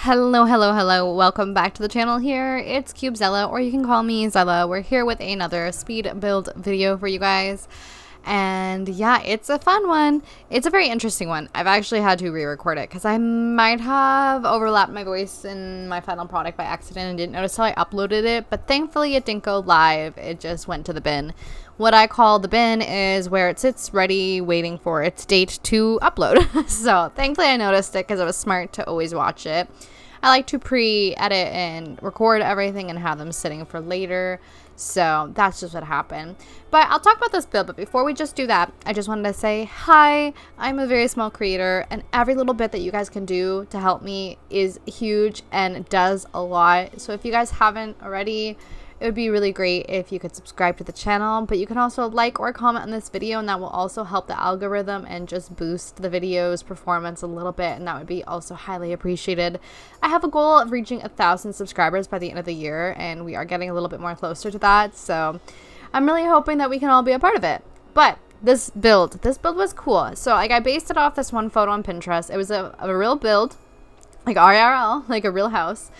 Hello. Welcome back to the channel here. It's Cubezella, or you can call me Zella. We're here with another speed build video for you guys. And yeah, it's a fun one. It's a very interesting one. I've actually had to re-record it because I might have overlapped my voice in my final product by accident and didn't notice how I uploaded it. But thankfully it didn't go live. It just went to the bin. What I call the bin is where it sits ready waiting for its date to upload. So thankfully I noticed it because it was smart to always watch it. I like to pre-edit and record everything and have them sitting for later. So that's just what happened. But I'll talk about this build. But before we just do that, I just wanted to say hi. I'm a very small creator, and every little bit that you guys can do to help me is huge and does a lot. So if you guys haven't already, it would be really great if you could subscribe to the channel, but you can also like or comment on this video, and that will also help the algorithm and just boost the video's performance a little bit, and that would be also highly appreciated. I have a goal of reaching 1,000 subscribers by the end of the year, and we are getting a little bit more closer to that, so I'm really hoping that we can all be a part of it. But this build was cool. So like, I based it off this one photo on Pinterest. It was a real build, like IRL, like a real house.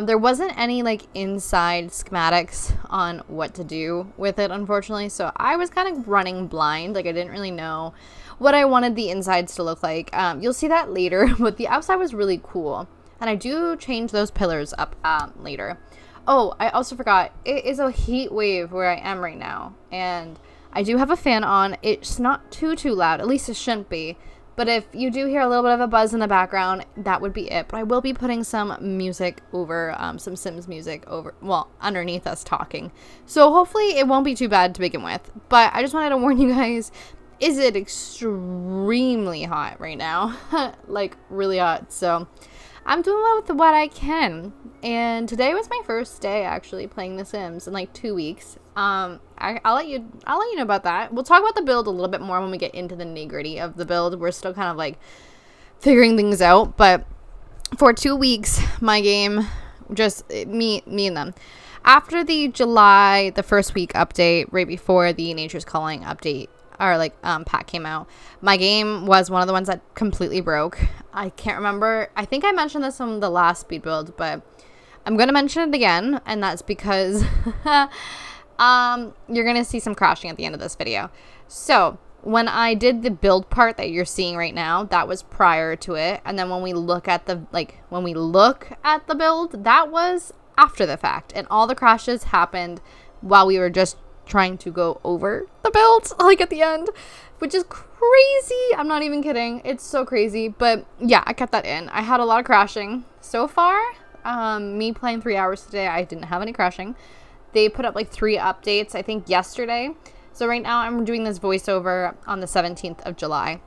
There wasn't any like inside schematics on what to do with it, unfortunately, so I was kind of running blind. Like, I didn't really know what I wanted the insides to look like. You'll see that later, but the outside was really cool, and I do change those pillars up later. Oh, I also forgot, it is a heat wave where I am right now, and I do have a fan on. It's not too loud, at least it shouldn't be. But if you do hear a little bit of a buzz in the background, that would be it. But I will be putting some music over, some Sims music over, well, underneath us talking. So hopefully it won't be too bad to begin with. But I just wanted to warn you guys, is it extremely hot right now? Like, really hot. So I'm doing with what I can. And today was my first day actually playing The Sims in like 2 weeks. I'll let you know about that. We'll talk about the build a little bit more when we get into the nitty-gritty of the build. We're still kind of like figuring things out, but for 2 weeks, my game, just me and them. After the first week update, right before the Nature's Calling update, or like pack came out, my game was one of the ones that completely broke. I can't remember. I think I mentioned this on the last speed build, but I'm gonna mention it again, and that's because you're gonna see some crashing at the end of this video. So when I did the build part that you're seeing right now, that was prior to it, and then when we look at the build, that was after the fact, and all the crashes happened while we were just trying to go over the build, like at the end, which is crazy. I'm not even kidding. It's so crazy. But yeah, I kept that in. I had a lot of crashing so far. Me playing 3 hours today, I didn't have any crashing. They put up like 3 updates, I think, yesterday. So right now I'm doing this voiceover on the 17th of July.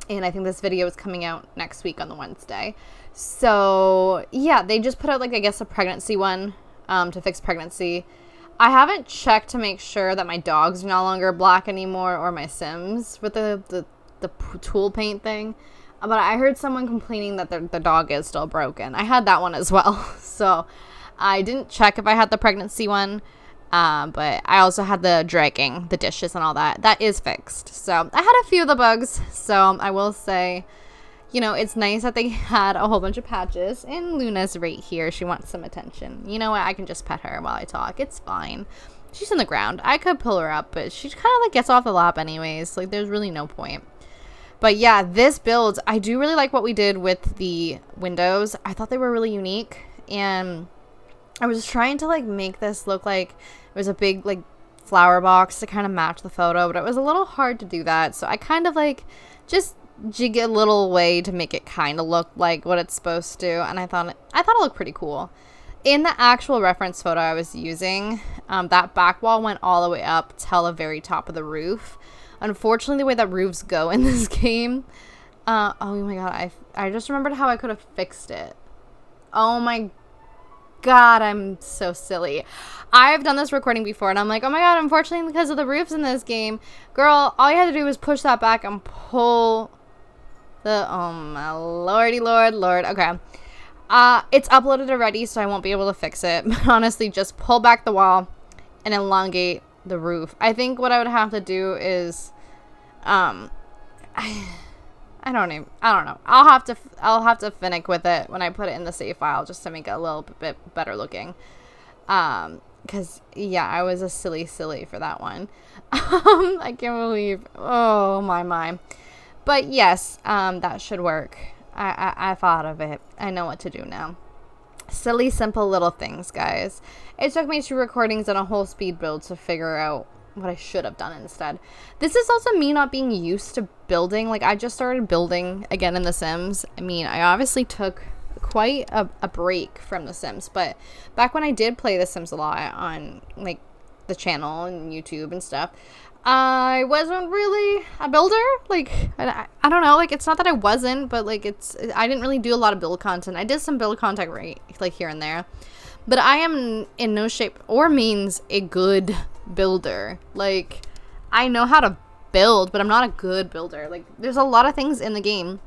And I think this video is coming out next week on the Wednesday. So yeah, they just put out like, I guess, a pregnancy one to fix pregnancy. I haven't checked to make sure that my dogs are no longer black anymore, or my Sims with the tool paint thing. But I heard someone complaining that the dog is still broken. I had that one as well. So I didn't check if I had the pregnancy one. But I also had the dragging, the dishes and all that. That is fixed. So I had a few of the bugs. So I will say, you know, it's nice that they had a whole bunch of patches. And Luna's right here. She wants some attention. You know what? I can just pet her while I talk. It's fine. She's on the ground. I could pull her up, but she kind of like gets off the lap anyways. Like, there's really no point. But yeah, this build, I do really like what we did with the windows. I thought they were really unique. And I was trying to like make this look like it was a big like flower box to kind of match the photo. But it was a little hard to do that. So I kind of like just jig a little way to make it kind of look like what it's supposed to, and I thought it looked pretty cool. In the actual reference photo I was using, that back wall went all the way up till the very top of the roof. Unfortunately, the way that roofs go in this game, oh my god, I just remembered how I could have fixed it. Oh my god, I'm so silly. I've done this recording before, and I'm like, oh my god, unfortunately, because of the roofs in this game, girl, all you had to do was push that back and pull oh my lordy lord. Okay. It's uploaded already, so I won't be able to fix it. But honestly, just pull back the wall and elongate the roof. I think what I would have to do is, I don't know. I'll have to finick with it when I put it in the save file just to make it a little bit better looking. Because yeah, I was a silly for that one. I can't believe, oh my. But yes, that should work. I thought of it. I know what to do now. Silly, simple little things, guys. It took me 2 recordings and a whole speed build to figure out what I should have done instead. This is also me not being used to building. Like, I just started building again in The Sims. I mean, I obviously took quite a break from The Sims, but back when I did play The Sims a lot on, like, the channel and YouTube and stuff, I wasn't really a builder. Like, I don't know, like, it's not that I wasn't, but, like, I didn't really do a lot of build content. I did some build content, right, like, here and there, but I am in no shape or means a good builder. Like, I know how to build, but I'm not a good builder. Like, there's a lot of things in the game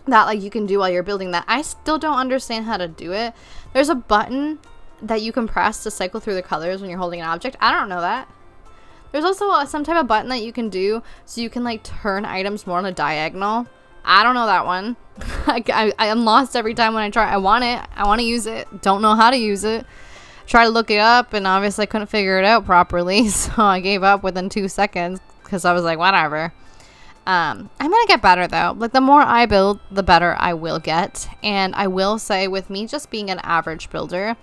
that, like, you can do while you're building that I still don't understand how to do it. There's a button that you can press to cycle through the colors when you're holding an object. I don't know that. There's also some type of button that you can do so you can, like, turn items more on a diagonal. I don't know that one. I am lost every time when I try. I want it. I want to use it. Don't know how to use it. Try to look it up, and obviously I couldn't figure it out properly, so I gave up within 2 seconds because I was like, whatever. I'm gonna get better though. Like, the more I build, the better I will get. And I will say, with me just being an average builder,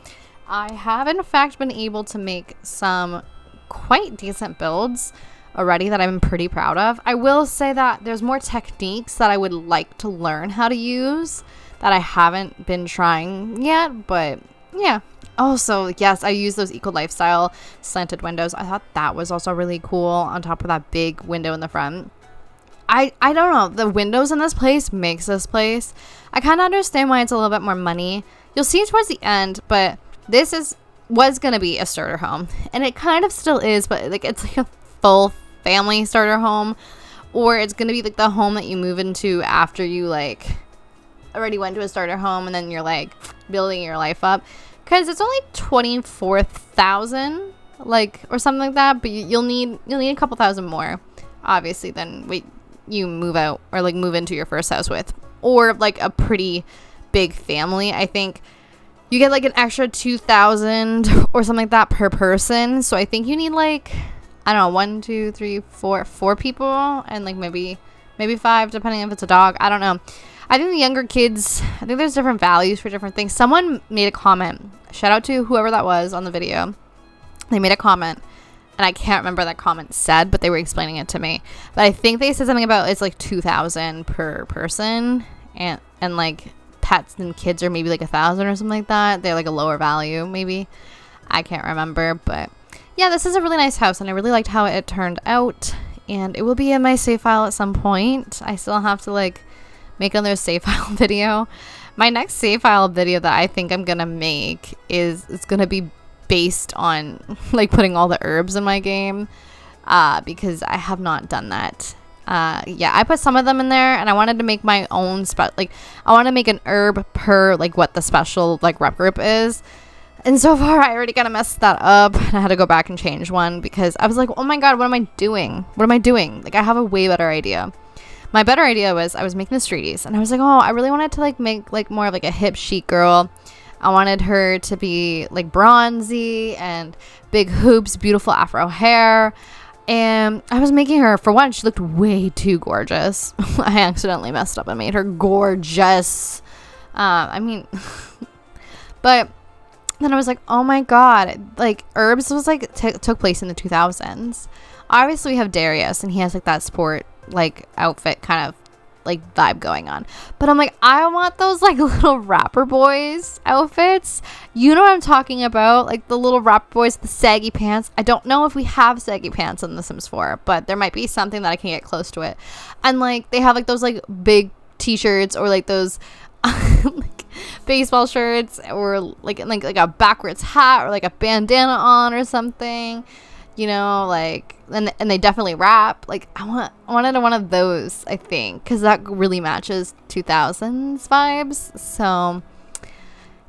I have in fact been able to make some quite decent builds already that I'm pretty proud of. I will say that there's more techniques that I would like to learn how to use that I haven't been trying yet, but yeah. Also, yes, I use those eco lifestyle slanted windows. I thought that was also really cool on top of that big window in the front. I don't know, the windows in this place makes this place. I kind of understand why it's a little bit more money. You'll see it towards the end, but this was gonna be a starter home, and it kind of still is, but like, it's like a full family starter home, or it's gonna be like the home that you move into after you, like, already went to a starter home and then you're, like, building your life up, because it's only 24,000, like, or something like that, but you'll need a couple thousand more, obviously, than you move out or, like, move into your first house with, or like a pretty big family. I think you get like an extra 2,000 or something like that per person. So I think you need, like, I don't know, 1, 2, 3, 4 people, and like maybe 5, depending if it's a dog. I don't know. I think the younger kids, I think there's different values for different things. Someone made a comment. Shout out to whoever that was on the video. They made a comment, and I can't remember what that comment said, but they were explaining it to me. But I think they said something about it's like 2,000 per person, and like pets and kids are maybe like 1,000 or something like that. They're like a lower value, maybe. I can't remember, but yeah, this is a really nice house, and I really liked how it turned out. And it will be in my save file at some point. I still have to, like, make another save file video. My next save file video that I think I'm gonna make it's gonna be based on, like, putting all the herbs in my game, because I have not done that. Yeah, I put some of them in there, and I wanted to make my own I want to make an herb per, like, what the special, like, rep group is. And so far, I already kind of messed that up, and I had to go back and change one because I was like, oh my god, what am I doing? Like, I have a way better idea. My better idea was I was making the streeties, and I was like, oh, I really wanted to, like, make, like, more of, like, a hip chic girl. I wanted her to be, like, bronzy and big hoops, beautiful afro hair. And I was making her, for one, she looked way too gorgeous. I accidentally messed up and made her gorgeous. I mean, but then I was like, oh my god, like, herbs was, like, took place in the 2000s. Obviously, we have Darius, and he has, like, that sport, like, outfit kind of, like, vibe going on. But I'm like, I want those, like, little rapper boys outfits. You know what I'm talking about? Like, the little rapper boys, the saggy pants. I don't know if we have saggy pants in The Sims 4, but there might be something that I can get close to it. And, like, they have, like, those, like, big t-shirts, or, like, those like, baseball shirts, or like a backwards hat, or like a bandana on or something, you know, like, and they definitely rap. Like, I wanted one of those, I think, because that really matches 2000s vibes. So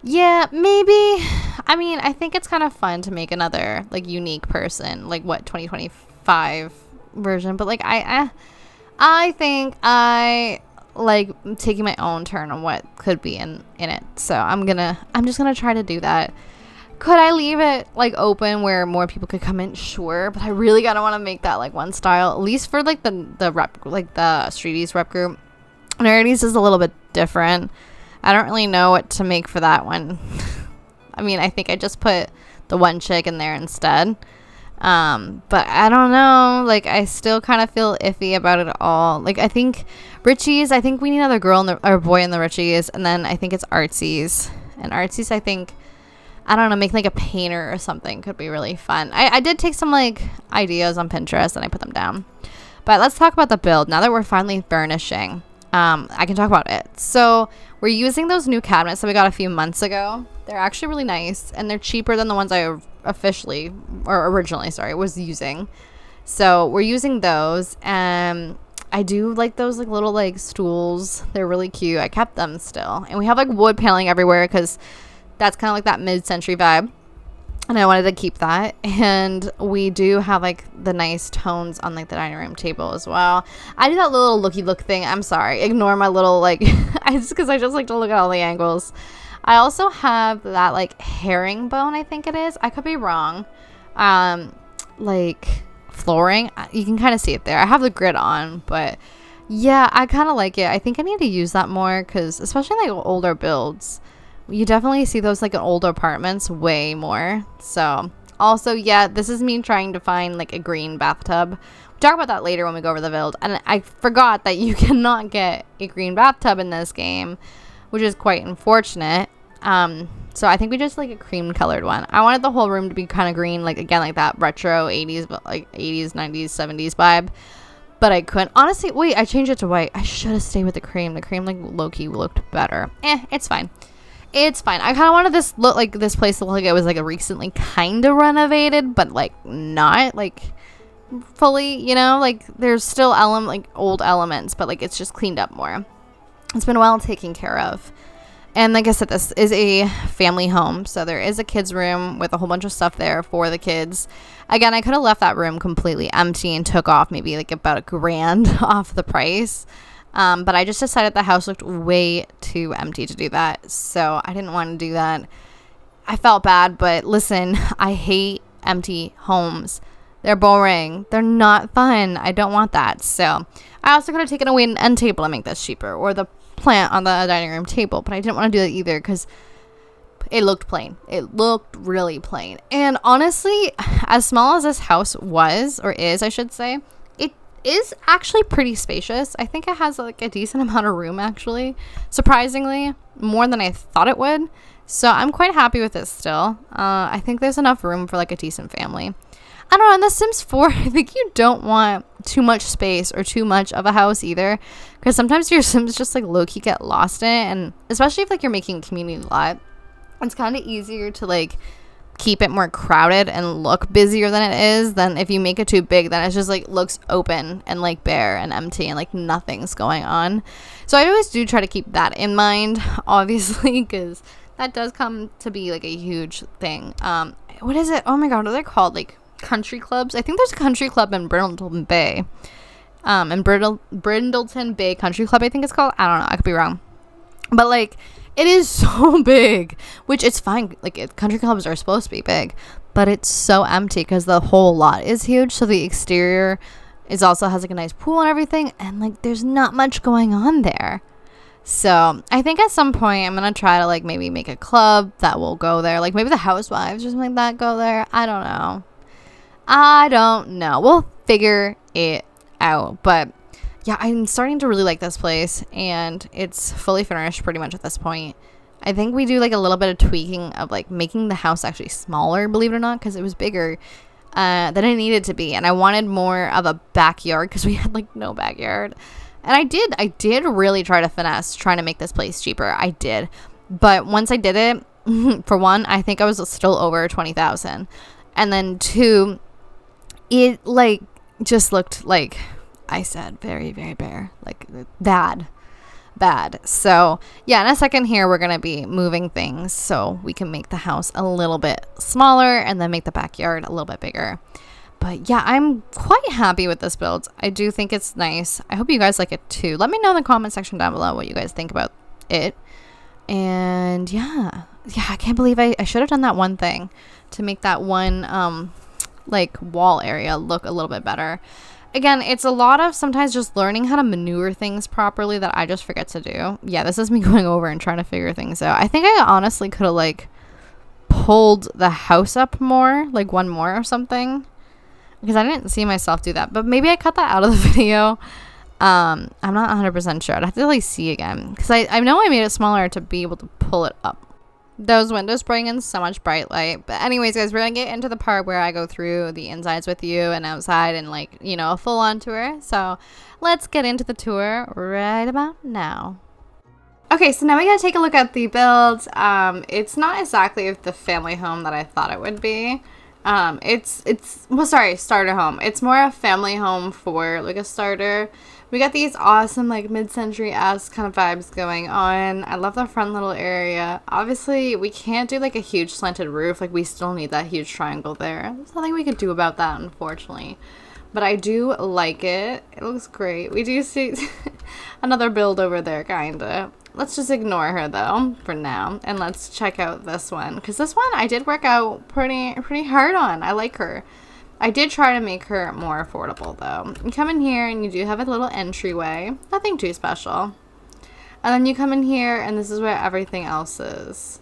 yeah, maybe. I mean, I think it's kind of fun to make another, like, unique person, like, what, 2025 version, but, like, I think I like taking my own turn on what could be in it. So I'm just gonna try to do that. Could I leave it like open where more people could come in? Sure, but I really gotta want to make that like one style, at least for like the rep, like the Streeties rep group. Nerdies is a little bit different. I don't really know what to make for that one. I mean, I think I just put the one chick in there instead. But I don't know. Like, I still kind of feel iffy about it all. Like, I think Richie's, I think we need another girl or boy in the Richie's, and then I think it's Artsie's. And Artsie's, I think, I don't know, make like a painter or something could be really fun. I did take some like ideas on Pinterest and I put them down. But let's talk about the build now that we're finally furnishing. I can talk about it. So we're using those new cabinets that we got a few months ago. They're actually really nice and they're cheaper than the ones I originally was using. So we're using those, and I do like those like little like stools. They're really cute. I kept them still, and we have like wood paneling everywhere because that's kind of like that mid-century vibe, and I wanted to keep that. And we do have like the nice tones on like the dining room table as well. I do that little looky look thing. I'm sorry, ignore my little like because I just like to look at all the angles. I also have that like herringbone, I think it is, I could be wrong, like flooring. You can kind of see it there. I have the grid on, but yeah, I kind of like it. I think I need to use that more because especially like older builds, you definitely see those like in older apartments way more. So also, yeah, this is me trying to find like a green bathtub. We'll talk about that later when we go over the build. And I forgot that you cannot get a green bathtub in this game, which is quite unfortunate. So I think we just like a cream colored one. I wanted the whole room to be kind of green, like again, like that retro 80s, but like 80s, 90s, 70s vibe. But I couldn't. Honestly, wait, I changed it to white. I should have stayed with the cream. The cream like low-key looked better. It's fine. It's fine. I kind of wanted this place to look like it was like a recently kind of renovated, but like not like fully, you know, like there's still like old elements, but like it's just cleaned up more. It's been well taken care of. And like I said, this is a family home. So there is a kid's room with a whole bunch of stuff there for the kids. Again, I could have left that room completely empty and took off maybe like about $1,000 off the price. But I just decided the house looked way too empty to do that. So I didn't want to do that. I felt bad, but listen, I hate empty homes. They're boring. They're not fun. I don't want that. So I also could have taken away an end table to make this cheaper, or the plant on the dining room table, but I didn't want to do that either because it looked plain. It looked really plain. And honestly, as small as this house was, or is, I should say, it is actually pretty spacious. I think it has like a decent amount of room, actually, surprisingly, more than I thought it would. So I'm quite happy with this still. I think there's enough room for like a decent family. I don't know, in The Sims 4, I think you don't want too much space or too much of a house either, because sometimes your Sims just like low-key get lost in it, and especially if like you're making a community lot, it's kind of easier to like keep it more crowded and look busier than it is than if you make it too big, then it just like looks open and like bare and empty and like nothing's going on. So I always do try to keep that in mind, obviously, because that does come to be like a huge thing. What is it? Oh my god, what are they called? Like country clubs. I think there's a country club in Brindleton Bay. In Brindleton Bay Country Club, I think it's called. I don't know. I could be wrong. But like, it is so big, which it's fine. Like, country clubs are supposed to be big, but it's so empty because the whole lot is huge. So the exterior also has like a nice pool and everything, and like there's not much going on there. So I think at some point I'm gonna try to like maybe make a club that will go there, like maybe the housewives or something like that go there. I don't know. We'll figure it out. But yeah, I'm starting to really like this place, and it's fully furnished pretty much at this point. I think we do like a little bit of tweaking of like making the house actually smaller, believe it or not, because it was bigger than it needed to be, and I wanted more of a backyard because we had like no backyard. And I did really try to finesse trying to make this place cheaper. I did, but once I did it, for one, I think I was still over 20,000, and then two, it like just looked like I said very, very bare, like bad. So yeah, in a second here we're gonna be moving things so we can make the house a little bit smaller and then make the backyard a little bit bigger. But yeah, I'm quite happy with this build. I do think it's nice. I hope you guys like it too. Let me know in the comment section down below what you guys think about it. And yeah, I can't believe I should have done that one thing to make that one like wall area look a little bit better. Again, it's a lot of sometimes just learning how to maneuver things properly that I just forget to do. Yeah, this is me going over and trying to figure things out. I think I honestly could have like pulled the house up more, like one more or something, because I didn't see myself do that. But maybe I cut that out of the video. I'm not 100% sure. I'd have to like see again, because I know I made it smaller to be able to pull it up. Those windows bring in so much bright light. But anyways, guys, we're gonna get into the part where I go through the insides with you and outside and like, you know, a full-on tour. So let's get into the tour right about now. Okay, so now we gotta take a look at the build. It's not exactly the family home that I thought it would be. Starter home. It's more a family home for like a starter. We got these awesome like mid-century-esque kind of vibes going on. I love the front little area. Obviously, we can't do like a huge slanted roof. Like we still need that huge triangle there. There's nothing we could do about that, unfortunately. But I do like it. It looks great. We do see another build over there, kinda. Let's just ignore her though for now, and let's check out this one, because this one I did work out pretty hard on. I like her. I did try to make her more affordable though. You come in here and you do have a little entryway, nothing too special, and then you come in here and this is where everything else is.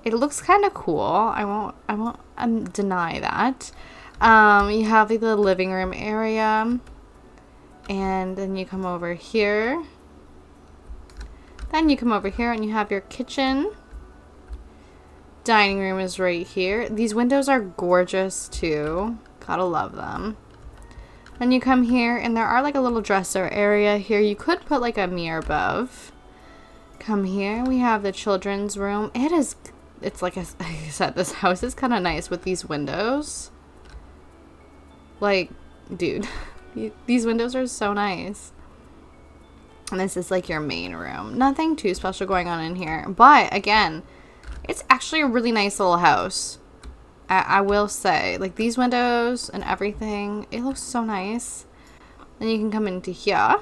It looks kind of cool. I won't deny that. You have like the living room area. And then you come over here. Then you come over here and you have your kitchen. Dining room is right here. These windows are gorgeous too. Gotta love them. Then you come here and there are like a little dresser area here. You could put like a mirror above. Come here. We have the children's room. It's like I said, this house is kind of nice with these windows. Like, dude. These windows are so nice. And this is like your main room. Nothing too special going on in here. But again, it's actually a really nice little house. I will say. Like these windows and everything. It looks so nice. Then you can come into here.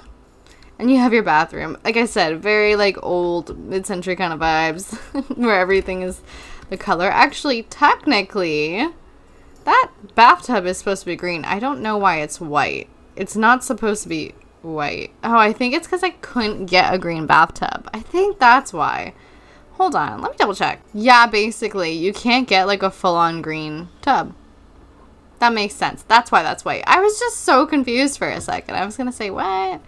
And you have your bathroom. Like I said, very like old mid-century kind of vibes. Where everything is the color. Actually, technically, that bathtub is supposed to be green. I don't know why it's white. It's not supposed to be white. Oh, I think it's because I couldn't get a green bathtub. I think that's why. Hold on. Let me double check. Yeah, basically, you can't get like a full-on green tub. That makes sense. That's why that's white. I was just so confused for a second. I was going to say, what?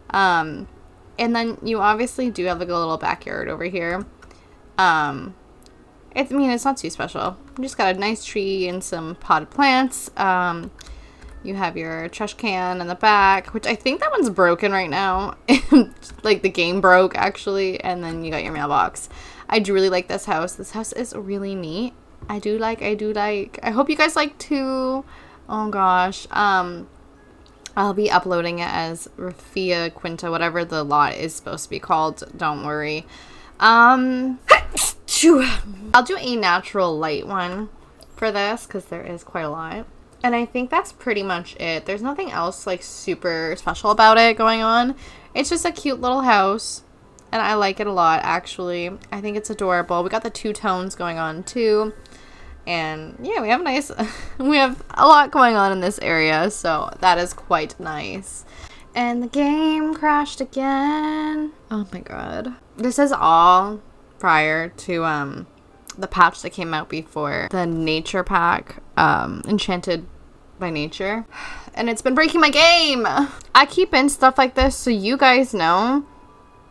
And then you obviously do have like a little backyard over here. It's not too special. You just got a nice tree and some potted plants. You have your trash can in the back, which I think that one's broken right now. Like the game broke actually. And then you got your mailbox. I do really like this house. This house is really neat. I do like. I hope you guys like too. Oh gosh. I'll be uploading it as Rafia Quinta, whatever the lot is supposed to be called. Don't worry. I'll do a natural light one for this because there is quite a lot. And I think that's pretty much it. There's nothing else like super special about it going on. It's just a cute little house. And I like it a lot, actually. I think it's adorable. We got the two tones going on too. And yeah, we have a lot going on in this area. So that is quite nice. And the game crashed again. Oh my god. This is all prior to the patch that came out before the nature pack, Enchanted by Nature, and it's been breaking my game. I keep in stuff like this so you guys know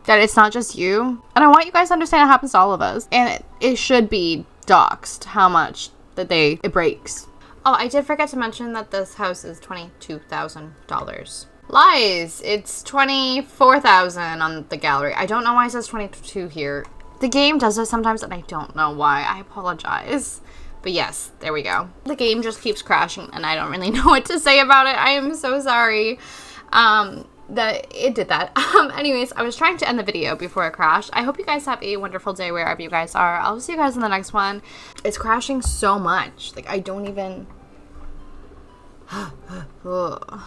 that it's not just you, and I want you guys to understand it happens to all of us, and it should be doxed how much that it breaks. Oh, I did forget to mention that this house is $22,000. Lies, it's $24,000 on the gallery. I don't know why it says 22 here. The game does this sometimes, and I don't know why. I apologize. But yes, there we go. The game just keeps crashing, and I don't really know what to say about it. I am so sorry. that it did that. Anyways, I was trying to end the video before it crashed. I hope you guys have a wonderful day wherever you guys are. I'll see you guys in the next one. It's crashing so much. Like, I don't even... Ugh.